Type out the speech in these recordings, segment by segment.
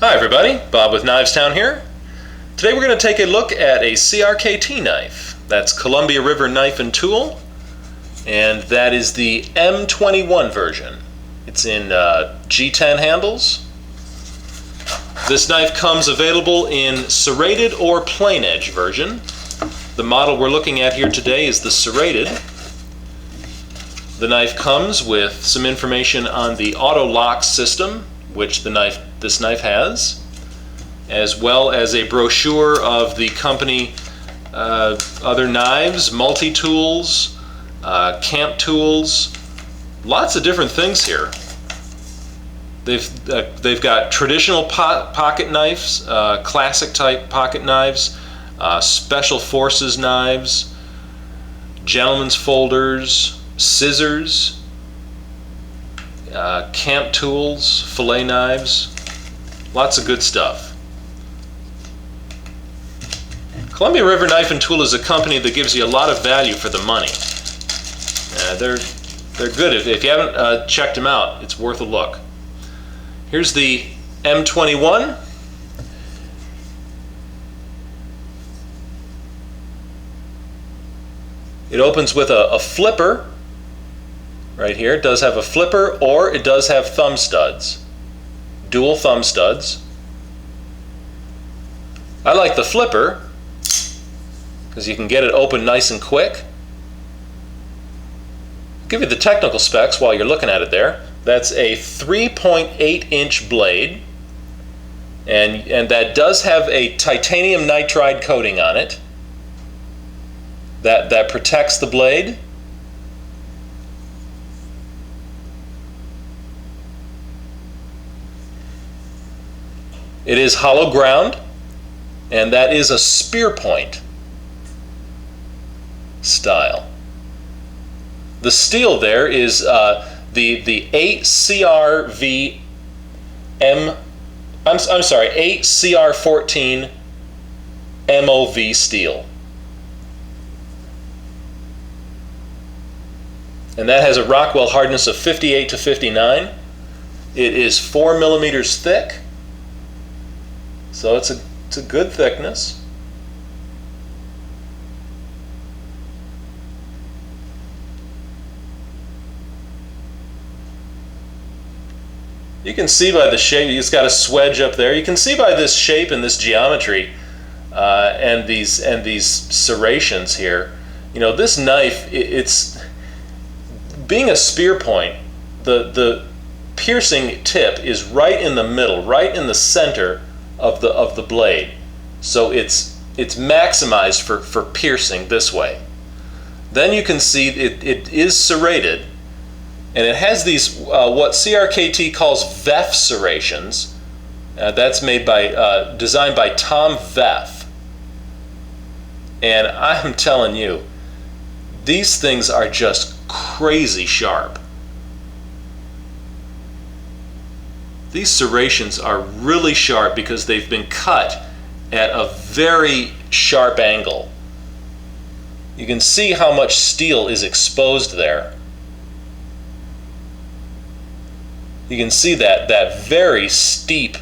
Hi everybody, Bob with Knivestown here. Today we're going to take a look at a CRKT knife. That's Columbia River Knife and Tool, and that is the M21 version. It's in G10 handles. This knife comes available in serrated or plain edge version. The model we're looking at here today is the serrated. The knife comes with some information on the Autolock system, which this knife has, as well as a brochure of the company other knives, multi-tools, camp tools, lots of different things here. They've got traditional pocket knives, classic type pocket knives, special forces knives, gentleman's folders, scissors, camp tools, fillet knives, lots of good stuff. Columbia River Knife and Tool is a company that gives you a lot of value for the money. They're good. If you haven't checked them out, it's worth a look. Here's the M21. It opens with a flipper right here. It does have a flipper, or it does have thumb studs, dual thumb studs. I like the flipper because you can get it open nice and quick. I'll give you the technical specs while you're looking at it there. That's a 3.8-inch blade, and that does have a titanium nitride coating on it that protects the blade. It is hollow ground, and that is a spear point style. The steel there is the 8CRV 8CR14 MOV steel. And that has a Rockwell hardness of 58 to 59. It is 4 millimeters thick, so it's a good thickness. You can see by the shape, it's got a swedge up there. You can see by this shape and this geometry and these serrations here. You know, this knife, it's being a spear point. The piercing tip is right in the middle, right in the center of the blade. So it's maximized for piercing this way. Then you can see it is serrated. And it has these, what CRKT calls VEF serrations. That's designed by Tom Veff. And I'm telling you, these things are just crazy sharp. These serrations are really sharp because they've been cut at a very sharp angle. You can see how much steel is exposed there. You can see that very steep,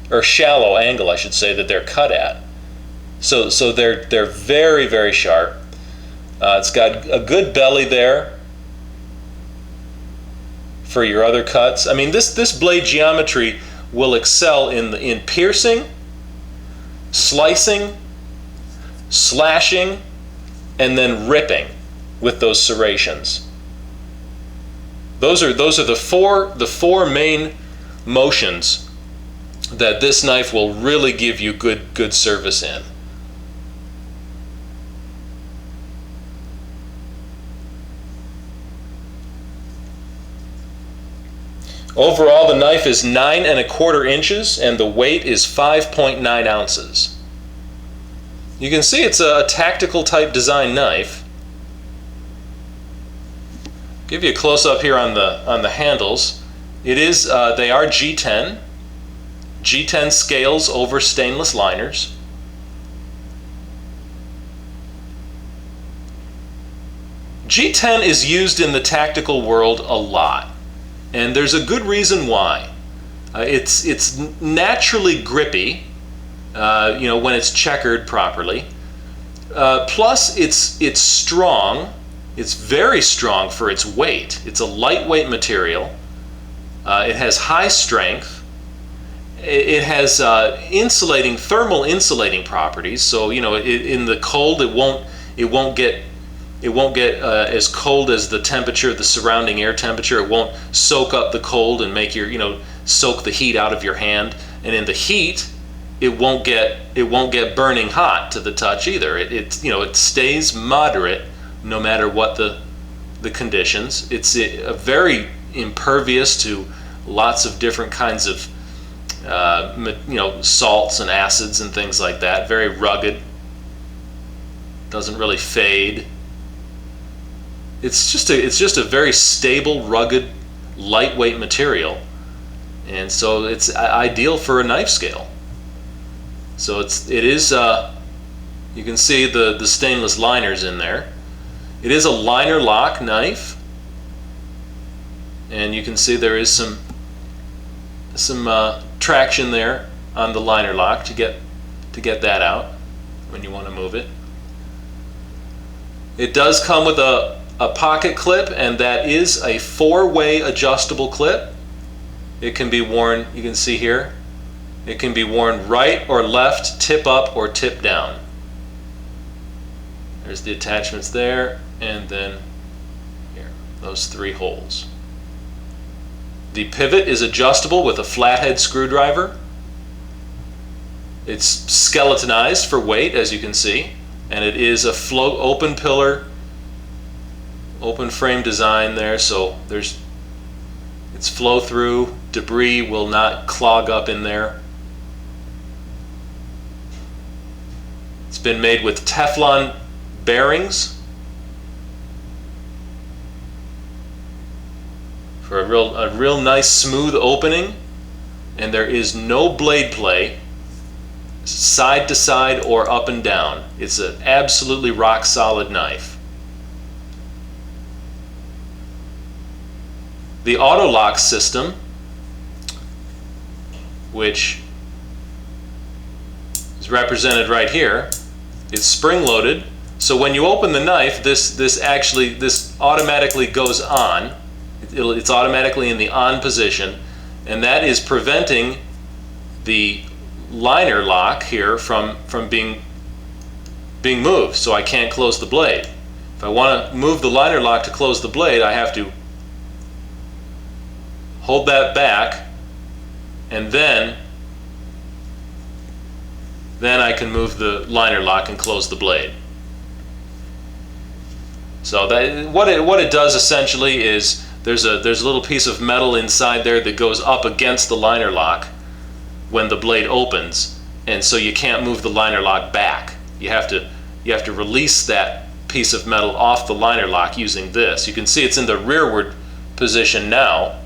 or shallow angle, I should say, that they're cut at. So they're very, very sharp. It's got a good belly there for your other cuts. I mean, this blade geometry will excel in piercing, slicing, slashing, and then ripping with those serrations. Those are the four main motions that this knife will really give you good service in. Overall, the knife is 9 1/4 inches, and the weight is 5.9 ounces. You can see it's a tactical type design knife. Give you a close-up here on the handles. It is they are G10 scales over stainless liners. G10 is used in the tactical world a lot, and there's a good reason why. It's naturally grippy, you know, when it's checkered properly. Plus, it's strong. It's very strong for its weight. It's a lightweight material. It has high strength. It has thermal insulating properties. So, you know, in the cold, it won't get as cold as the temperature, the surrounding air temperature. It won't soak up the cold and make soak the heat out of your hand. And in the heat, it won't get burning hot to the touch either. It stays moderate no matter what the conditions. It's a very impervious to lots of different kinds of salts and acids and things like that. Very rugged. Doesn't really fade. It's just a very stable, rugged, lightweight material, and so it's ideal for a knife scale. So it is. You can see the stainless liners in there. It is a liner lock knife, and you can see there is some traction there on the liner lock to get that out when you want to move it. It does come with a pocket clip, and that is a 4-way adjustable clip. It can be worn, you can see here, it can be worn right or left, tip up or tip down. There's the attachments there, and then here, those 3 holes. The pivot is adjustable with a flathead screwdriver. It's skeletonized for weight, as you can see, and it is a float open pillar, open frame design there, so it's flow through. Debris will not clog up in there. It's been made with Teflon bearings for a real nice smooth opening, and there is no blade play side to side or up and down. It's an absolutely rock solid knife. The Autolock system, which is represented right here, is spring-loaded. So when you open the knife, this automatically goes on. It's automatically in the on position, and that is preventing the liner lock here from being moved. So I can't close the blade. If I want to move the liner lock to close the blade, I have to hold that back, and then I can move the liner lock and close the blade. So what it does essentially is there's a little piece of metal inside there that goes up against the liner lock when the blade opens, and so you can't move the liner lock back. You have to release that piece of metal off the liner lock using this. You can see it's in the rearward position now,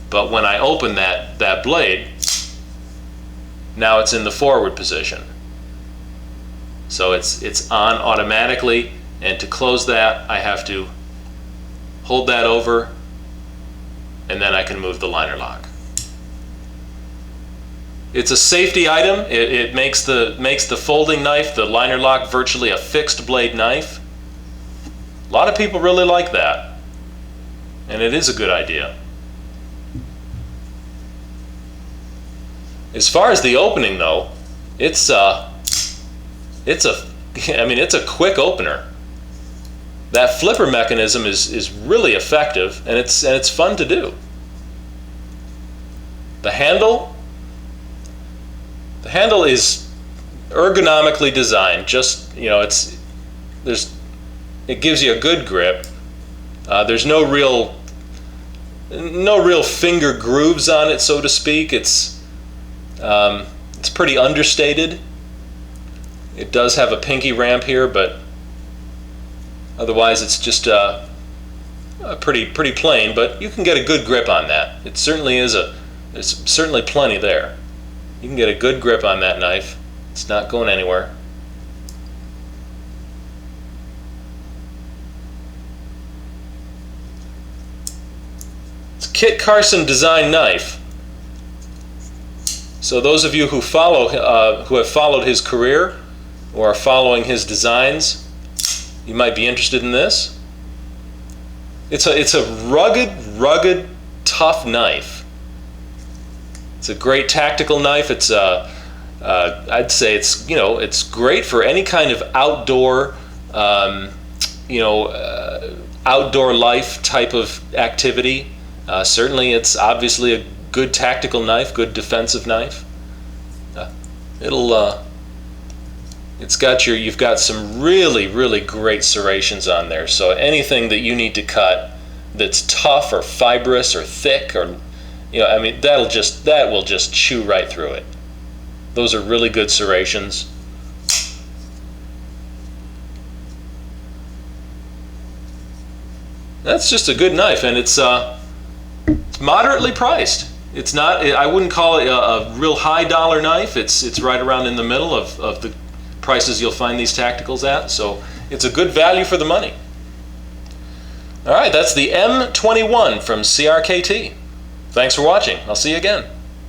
but when I open that blade, now it's in the forward position. So it's on automatically, and to close that I have to hold that over, and then I can move the liner lock. It's a safety item. It makes the folding knife, the liner lock, virtually a fixed blade knife. A lot of people really like that, and it is a good idea. As far as the opening though, it's a quick opener. That flipper mechanism is really effective, and it's fun to do. The handle is ergonomically designed. Just, it gives you a good grip. There's no real finger grooves on it, so to speak. It's pretty understated. It does have a pinky ramp here, but otherwise it's just pretty plain. But you can get a good grip on that. It certainly is there's certainly plenty there. You can get a good grip on that knife. It's not going anywhere. It's Kit Carson design knife. So those of you who have followed his career or are following his designs, you might be interested in this. It's a rugged, tough knife. It's a great tactical knife. It's I'd say it's great for any kind of outdoor outdoor life type of activity. Certainly, it's obviously a good tactical knife, good defensive knife. You've got some really great serrations on there. So anything that you need to cut that's tough or fibrous or thick, or that will just chew right through it. Those are really good serrations. That's just a good knife, and it's moderately priced. It's not. I wouldn't call it a real high dollar knife. It's right around in the middle of the prices you'll find these tacticals at. So it's a good value for the money. All right, that's the M21 from CRKT. Thanks for watching. I'll see you again.